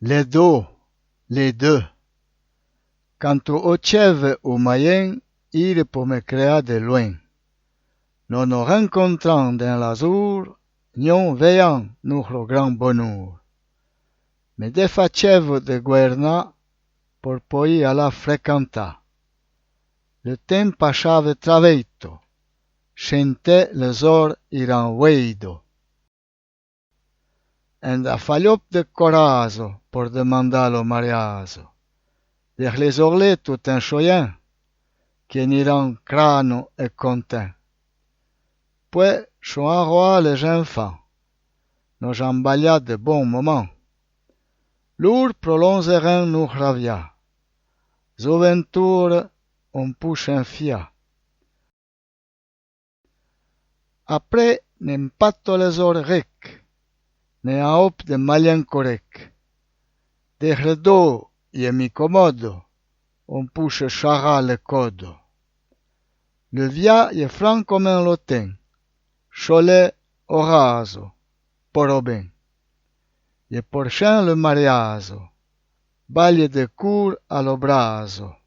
les deux. Quand tu ochèves au moyen, ire pour me créer de loin. Nous nous rencontrons dans l'azur, nous veillant notre grand bonheur. Me defacevo de guerna por poi alla fréquenta. Le temps passava traveito, scente les or iran weido. En a fallop de corazo por demandar mariazo. Vers les orlets tout un choyen, qui n'iront crâne et content. Puis, sont roi les enfants, nos embalia de bons moments. Lourd prolongeront nos ravia, Zoventure on pousse un fia. Après, n'empatto les oreilles, ne a hop de malien correct. De redo et mi commodo, on pousse chara le codo. Le via est franc comme un lotin, cholet au raso, poro ben. Et porchin le mariaso, balle de cour allo braso.